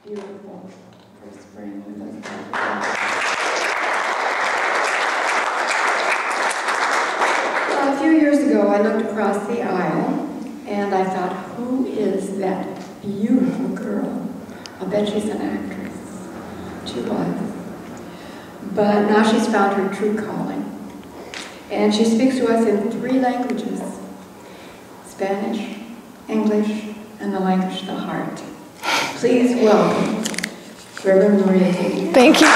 beautiful for spring with us. A few years ago, I looked across the aisle, and I thought, who is that beautiful girl? I'll bet she's an actress. She was. But now she's found her true calling. And she speaks to us in 3 languages: Spanish, English, and the language of the heart. Please welcome Reverend Maria. Thank you.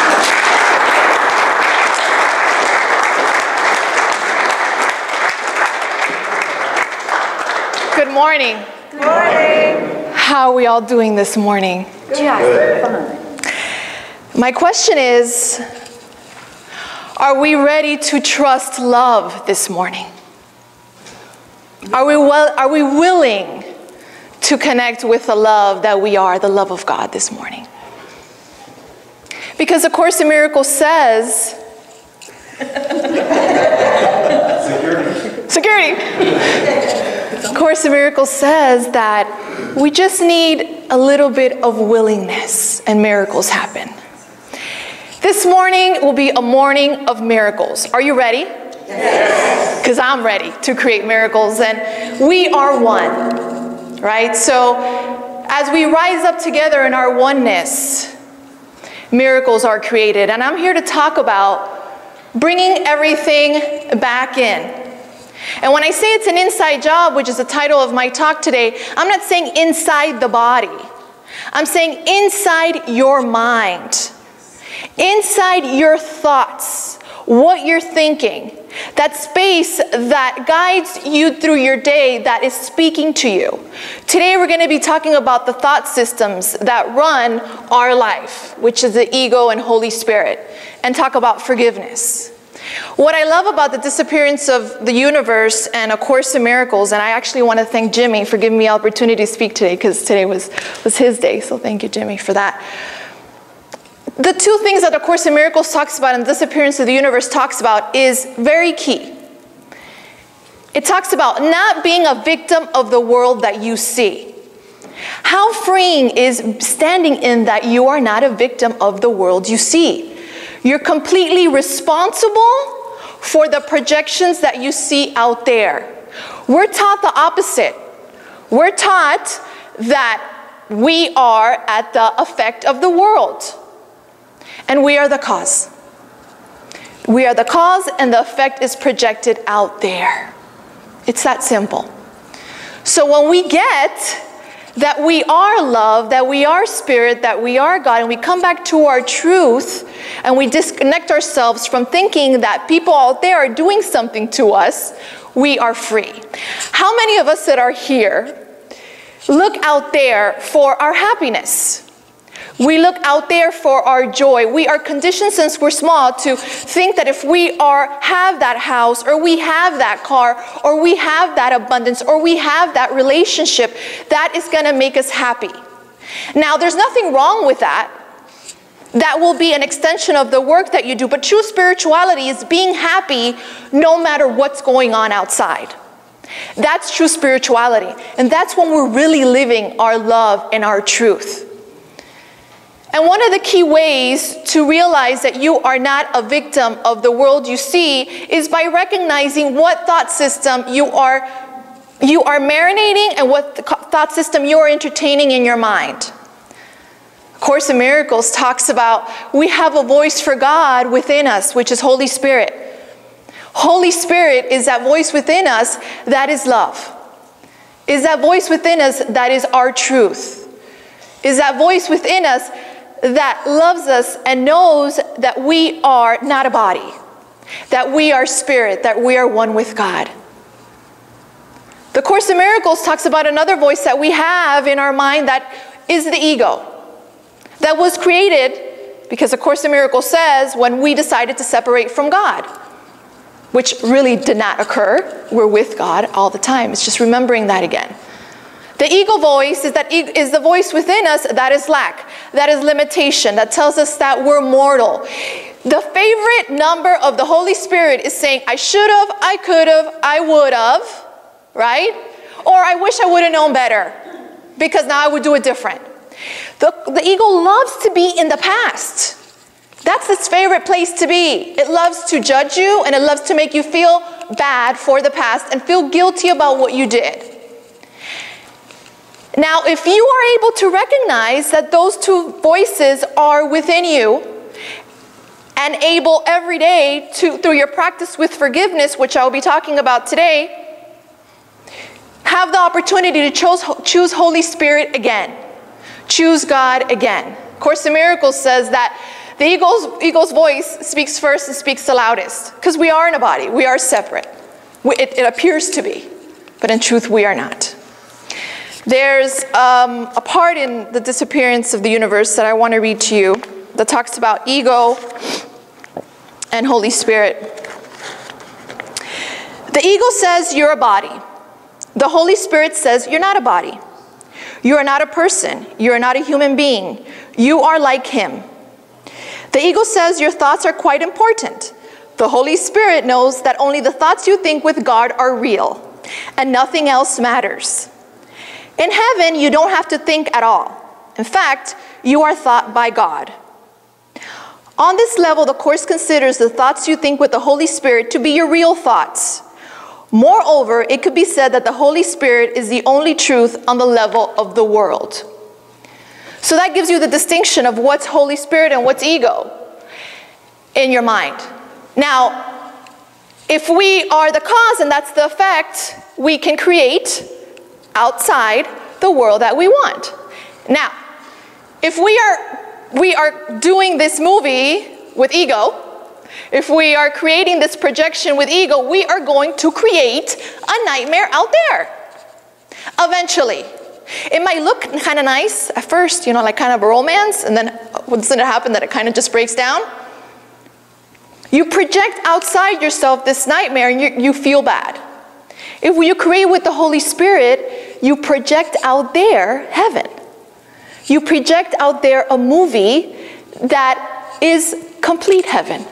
Good morning. Good morning. How are we all doing this morning? Just fine. My question is, are we ready to trust love this morning? Are we willing to connect with the love that we are, the love of God this morning? Because A Course in Miracles says, Security. A Course in Miracles says that we just need a little bit of willingness and miracles happen. This morning will be a morning of miracles. Are you ready? Yes. Because I'm ready to create miracles, and we are one, right? So as we rise up together in our oneness, miracles are created. And I'm here to talk about bringing everything back in. And when I say it's an inside job, which is the title of my talk today, I'm not saying inside the body. I'm saying inside your mind, inside your thoughts, what you're thinking, that space that guides you through your day that is speaking to you. Today we're going to be talking about the thought systems that run our life, which is the ego and Holy Spirit, and talk about forgiveness. What I love about the disappearance of the universe and A Course in Miracles, and I actually want to thank Jimmy for giving me the opportunity to speak today, because today was his day, so thank you, Jimmy, for that. The 2 things that A Course in Miracles talks about and the disappearance of the universe talks about is very key. It talks about not being a victim of the world that you see. How freeing is standing in that you are not a victim of the world you see. You're completely responsible for the projections that you see out there. We're taught the opposite. We're taught that we are at the effect of the world. And we are the cause. We are the cause, and the effect is projected out there. It's that simple. So when we get that we are love, that we are spirit, that we are God, and we come back to our truth, and we disconnect ourselves from thinking that people out there are doing something to us, we are free. How many of us that are here look out there for our happiness? We look out there for our joy. We are conditioned since we're small to think that if we have that house, or we have that car, or we have that abundance, or we have that relationship, that is going to make us happy. Now, there's nothing wrong with that. That will be an extension of the work that you do. But true spirituality is being happy no matter what's going on outside. That's true spirituality. And that's when we're really living our love and our truth. And one of the key ways to realize that you are not a victim of the world you see is by recognizing what thought system you are marinating and what thought system you are entertaining in your mind. A Course in Miracles talks about we have a voice for God within us, which is Holy Spirit. Holy Spirit is that voice within us that is love. Is that voice within us that is our truth. Is that voice within us that loves us and knows that we are not a body, that we are spirit, that we are one with God. The Course in Miracles talks about another voice that we have in our mind that is the ego, that was created because A Course in Miracles says when we decided to separate from God, which really did not occur. We're with God all the time. It's just remembering that again. The ego voice is the voice within us that is lack, that is limitation, that tells us that we're mortal. The favorite number of the Holy Spirit is saying, I should have, I could have, I would have, right? Or I wish I would have known better, because now I would do it different. The ego loves to be in the past. That's its favorite place to be. It loves to judge you, and it loves to make you feel bad for the past and feel guilty about what you did. Now, if you are able to recognize that those two voices are within you and able every day to, through your practice with forgiveness, which I will be talking about today, have the opportunity to choose Holy Spirit again. Choose God again. Course in Miracles says that the ego's voice speaks first and speaks the loudest, because we are in a body. We are separate. It appears to be, but in truth we are not. There's a part in the Disappearance of the Universe that I want to read to you that talks about ego and Holy Spirit. The ego says you're a body. The Holy Spirit says you're not a body. You are not a person. You are not a human being. You are like Him. The ego says your thoughts are quite important. The Holy Spirit knows that only the thoughts you think with God are real, and nothing else matters. In heaven, you don't have to think at all. In fact, you are thought by God. On this level, the Course considers the thoughts you think with the Holy Spirit to be your real thoughts. Moreover, it could be said that the Holy Spirit is the only truth on the level of the world. So that gives you the distinction of what's Holy Spirit and what's ego in your mind. Now, if we are the cause and that's the effect, we can create outside the world that we want. Now, if we are doing this movie with ego, if we are creating this projection with ego, we are going to create a nightmare out there. Eventually. It might look kind of nice at first, you know, like kind of a romance, and then what's going to happen that it kind of just breaks down? You project outside yourself this nightmare and you feel bad. If you create with the Holy Spirit, you project out there heaven. You project out there a movie that is complete heaven.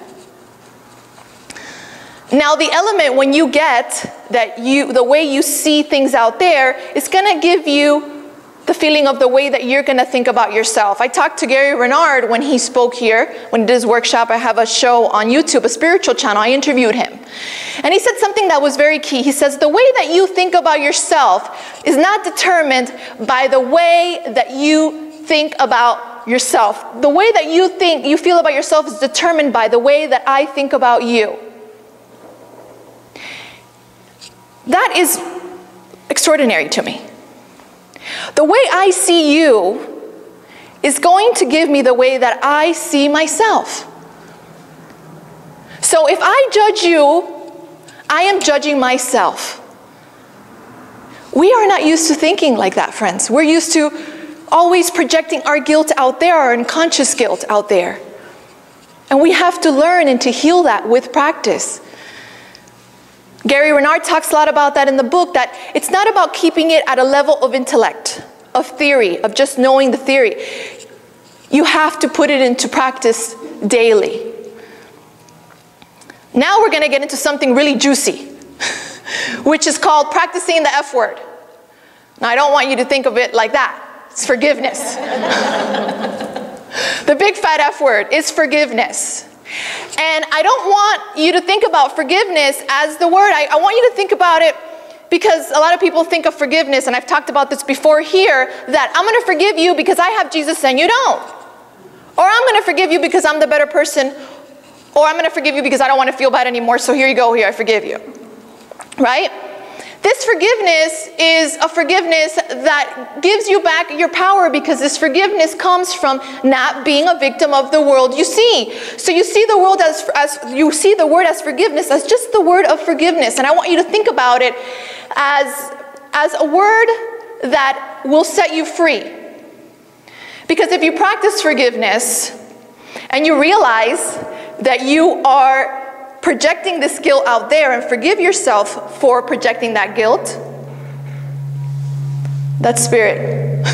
Now the element, when you get that the way you see things out there, is going to give you the feeling of the way that you're going to think about yourself. I talked to Gary Renard when he spoke here, when he did his workshop. I have a show on YouTube, a spiritual channel. I interviewed him. And he said something that was very key. He says, the way that you think about yourself is not determined by the way that you think about yourself. The way that you feel about yourself is determined by the way that I think about you. That is extraordinary to me. The way I see you is going to give me the way that I see myself. So if I judge you, I am judging myself. We are not used to thinking like that, friends. We're used to always projecting our guilt out there, our unconscious guilt out there. And we have to learn and to heal that with practice. Gary Renard talks a lot about that in the book, that it's not about keeping it at a level of intellect, of theory, of just knowing the theory. You have to put it into practice daily. Now we're going to get into something really juicy, which is called practicing the F word. Now I don't want you to think of it like that. It's forgiveness. The big fat F word is forgiveness. And I don't want you to think about forgiveness as the word. I want you to think about it because a lot of people think of forgiveness, and I've talked about this before here, that I'm going to forgive you because I have Jesus and you don't. Or I'm going to forgive you because I'm the better person. Or I'm going to forgive you because I don't want to feel bad anymore, so here you go, here, I forgive you. Right? This forgiveness is a forgiveness that gives you back your power, because this forgiveness comes from not being a victim of the world you see. So you see the world you see the word as forgiveness as just the word of forgiveness. And I want you to think about it as a word that will set you free. Because if you practice forgiveness and you realize that you are projecting this guilt out there, and forgive yourself for projecting that guilt, that's spirit.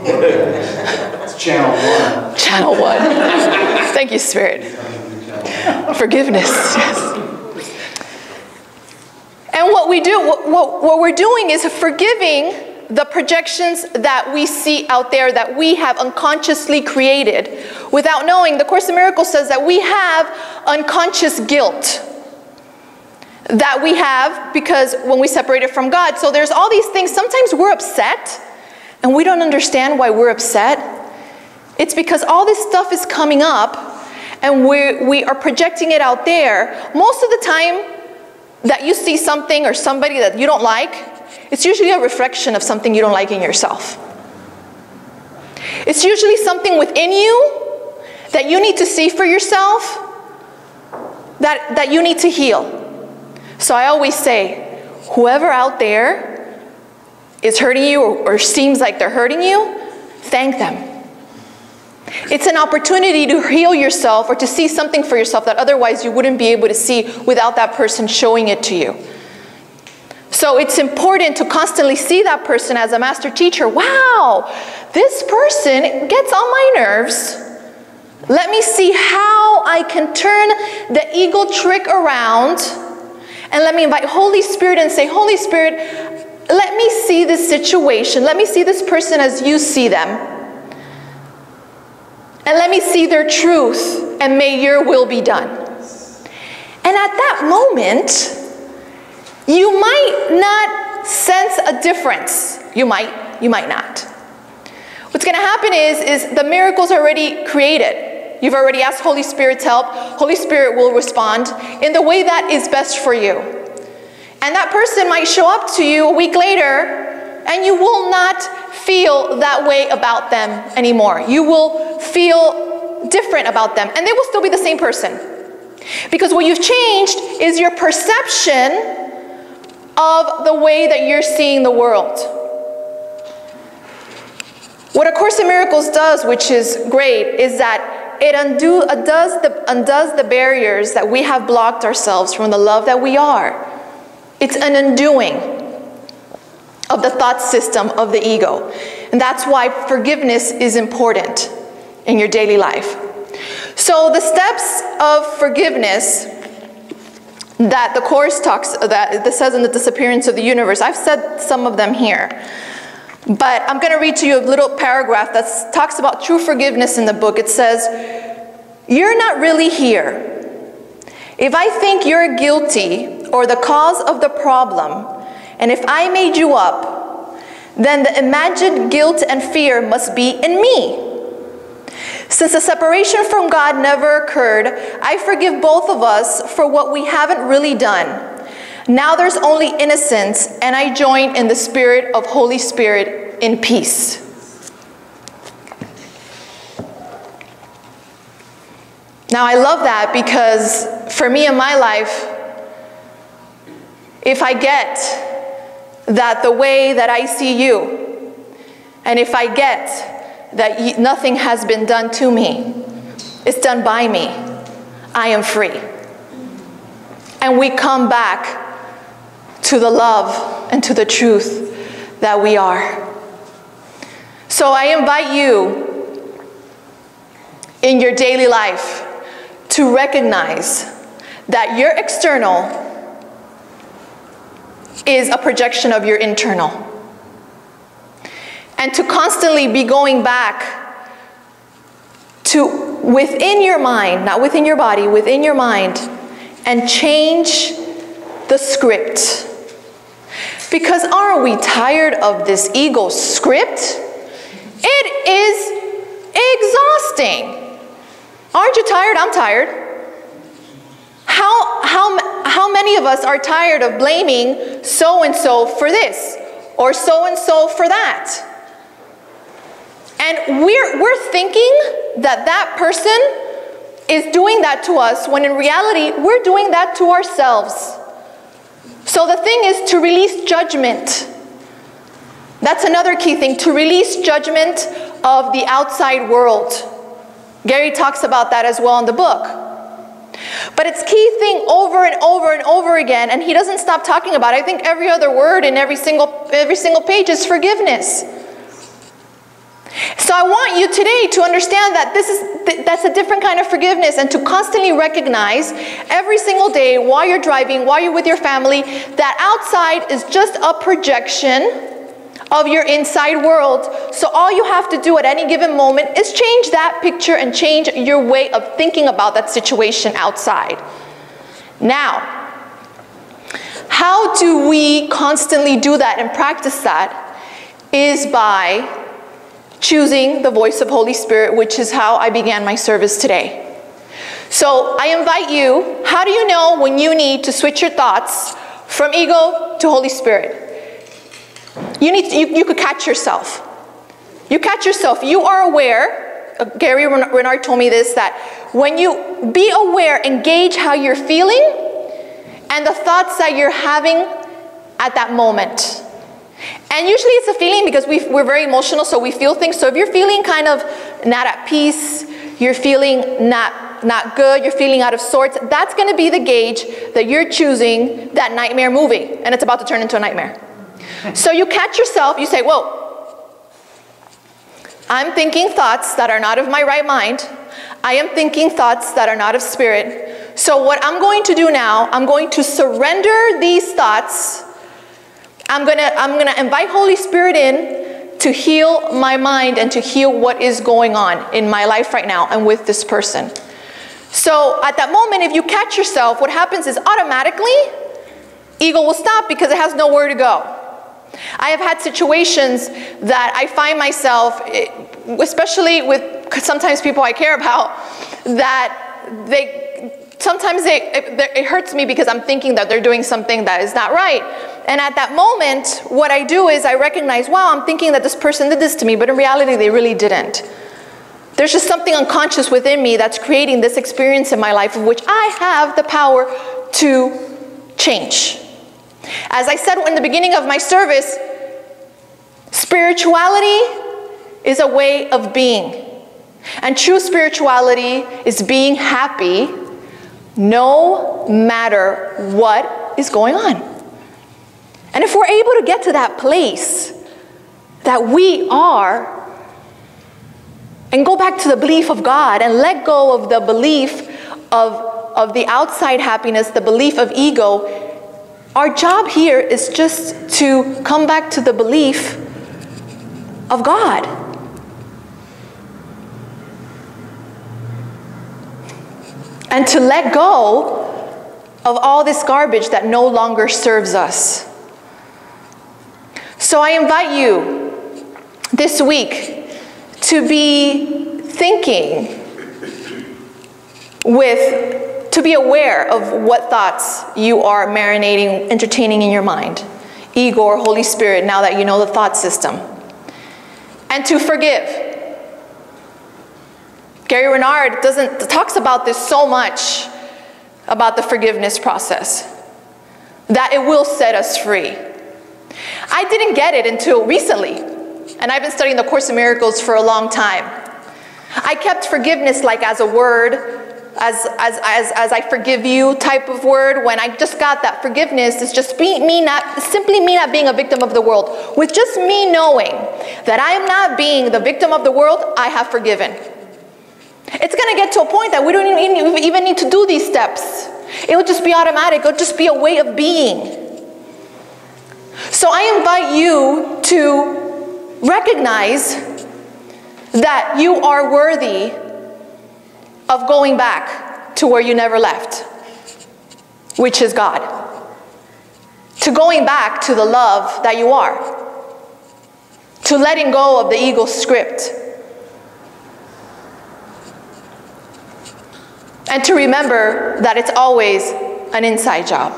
It's channel one. Channel one. Thank you, spirit. Forgiveness, yes. And what we do, what we're doing is forgiving the projections that we see out there that we have unconsciously created without knowing. The Course in Miracles says that we have unconscious guilt that we have because when we separated from God. So there's all these things. Sometimes we're upset and we don't understand why we're upset. It's because all this stuff is coming up and we are projecting it out there. Most of the time that you see something or somebody that you don't like, it's usually a reflection of something you don't like in yourself. It's usually something within you that you need to see for yourself, that you need to heal. So I always say, whoever out there is hurting you or seems like they're hurting you, thank them. It's an opportunity to heal yourself or to see something for yourself that otherwise you wouldn't be able to see without that person showing it to you. So it's important to constantly see that person as a master teacher. Wow, this person gets on my nerves. Let me see how I can turn the ego trick around. And let me invite Holy Spirit and say, Holy Spirit, let me see this situation. Let me see this person as you see them. And let me see their truth. And may your will be done. And at that moment, you might not sense a difference. You might not. What's going to happen is the miracle's already created. You've already asked Holy Spirit's help. Holy Spirit will respond in the way that is best for you. And that person might show up to you a week later, and you will not feel that way about them anymore. You will feel different about them, and they will still be the same person. Because what you've changed is your perception of the way that you're seeing the world. What A Course in Miracles does, which is great, is that it undoes the barriers that we have blocked ourselves from the love that we are. It's an undoing of the thought system of the ego. And that's why forgiveness is important in your daily life. So the steps of forgiveness that the Course that says in the Disappearance of the Universe, I've said some of them here. But I'm going to read to you a little paragraph that talks about true forgiveness in the book. It says, "You're not really here. If I think you're guilty or the cause of the problem, and if I made you up, then the imagined guilt and fear must be in me. Since the separation from God never occurred, I forgive both of us for what we haven't really done. Now there's only innocence, and I join in the spirit of Holy Spirit in peace." Now I love that because for me in my life, if I get that the way that I see you, and if I get that nothing has been done to me, it's done by me, I am free. And we come back to the love and to the truth that we are. So I invite you in your daily life to recognize that your external is a projection of your internal. And to constantly be going back to within your mind, not within your body, within your mind, and change the script. Because aren't we tired of this ego script? It is exhausting. Aren't you tired? I'm tired. How many of us are tired of blaming so-and-so for this or so-and-so for that? And we're thinking that that person is doing that to us when in reality we're doing that to ourselves. So the thing is to release judgment. That's another key thing, to release judgment of the outside world. Gary talks about that as well in the book. But it's key thing over and over and over again, and he doesn't stop talking about it. I think every other word in every single page is forgiveness. So I want you today to understand that that's a different kind of forgiveness, and to constantly recognize every single day while you're driving, while you're with your family, that outside is just a projection of your inside world. So all you have to do at any given moment is change that picture and change your way of thinking about that situation outside. Now, how do we constantly do that and practice that? Is by choosing the voice of Holy Spirit, which is how I began my service today. So I invite you, how do you know when you need to switch your thoughts from ego to Holy Spirit? You could catch yourself. You catch yourself. You are aware, Gary Renard told me this, that when you be aware, engage how you're feeling and the thoughts that you're having at that moment. And usually it's a feeling because we're very emotional, so we feel things. So if you're feeling kind of not at peace, you're feeling not good, you're feeling out of sorts, that's going to be the gauge that you're choosing that nightmare movie, and it's about to turn into a nightmare. So you catch yourself, you say, whoa, I'm thinking thoughts that are not of my right mind. I am thinking thoughts that are not of spirit. So what I'm going to do now, I'm going to surrender these thoughts. I'm gonna invite Holy Spirit in to heal my mind and to heal what is going on in my life right now and with this person. So at that moment, if you catch yourself, what happens is automatically, ego will stop because it has nowhere to go. I have had situations that I find myself, especially with sometimes people I care about, that it hurts me because I'm thinking that they're doing something that is not right. And at that moment, what I do is I recognize, wow, I'm thinking that this person did this to me, but in reality, they really didn't. There's just something unconscious within me that's creating this experience in my life of which I have the power to change. As I said in the beginning of my service, spirituality is a way of being. And true spirituality is being happy no matter what is going on. And if we're able to get to that place that we are, and go back to the belief of God and let go of the belief of the outside happiness, the belief of ego, our job here is just to come back to the belief of God. And to let go of all this garbage that no longer serves us. So I invite you this week to be thinking to be aware of what thoughts you are marinating, entertaining in your mind. Ego or Holy Spirit, now that you know the thought system. And to forgive. Gary Renard talks about this so much, about the forgiveness process, that it will set us free. I didn't get it until recently, and I've been studying the Course in Miracles for a long time. I kept forgiveness like as a word, as I forgive you type of word, when I just got that forgiveness is just simply me not being a victim of the world. With just me knowing that I am not being the victim of the world, I have forgiven. It's going to get to a point that we don't even need to do these steps. It will just be automatic. It will just be a way of being. So I invite you to recognize that you are worthy of going back to where you never left, which is God. To going back to the love that you are. To letting go of the ego script. And to remember that it's always an inside job.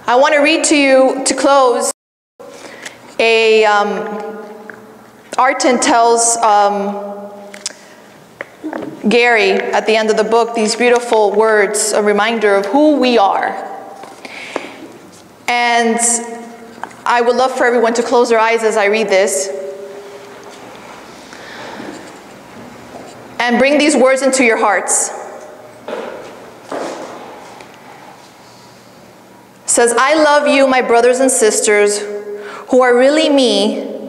I want to read to you, to close, Arten tells Gary at the end of the book these beautiful words, a reminder of who we are. And I would love for everyone to close their eyes as I read this. And bring these words into your hearts. It says, I love you, my brothers and sisters, who are really me,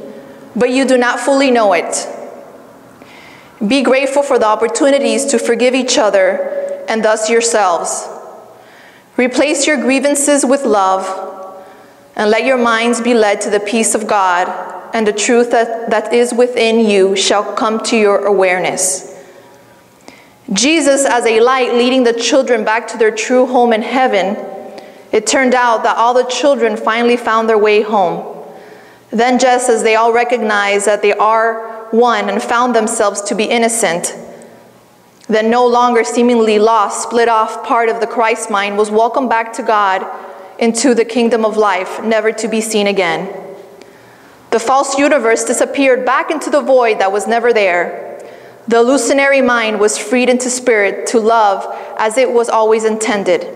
but you do not fully know it. Be grateful for the opportunities to forgive each other and thus yourselves. Replace your grievances with love. And let your minds be led to the peace of God, and the truth that is within you shall come to your awareness. Jesus as a light leading the children back to their true home in heaven, it turned out that all the children finally found their way home. Then just as they all recognized that they are one and found themselves to be innocent, then no longer seemingly lost, split off part of the Christ mind was welcomed back to God into the kingdom of life, never to be seen again. The false universe disappeared back into the void that was never there. The illusionary mind was freed into spirit to love as it was always intended.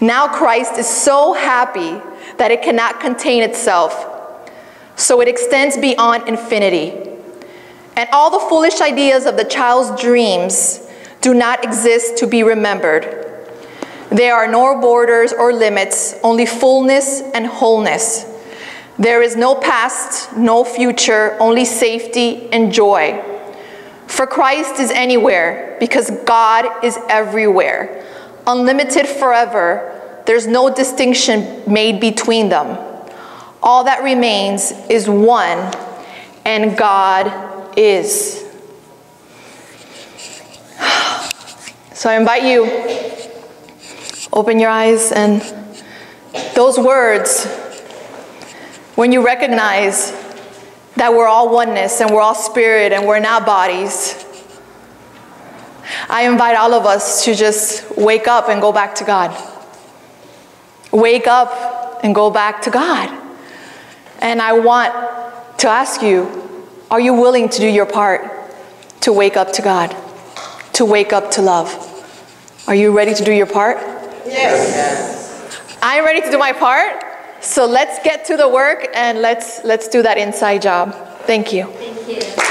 Now Christ is so happy that it cannot contain itself, so it extends beyond infinity. And all the foolish ideas of the child's dreams do not exist to be remembered. There are no borders or limits, only fullness and wholeness. There is no past, no future, only safety and joy. For Christ is anywhere, because God is everywhere. Unlimited forever, there's no distinction made between them. All that remains is one, and God is. So I invite you, open your eyes, and those words, when you recognize that we're all oneness and we're all spirit and we're not bodies, I invite all of us to just wake up and go back to God. Wake up and go back to God. And I want to ask you, are you willing to do your part to wake up to God, to wake up to love? Are you ready to do your part? Yes. I'm ready to do my part. So let's get to the work and let's do that inside job. Thank you. Thank you.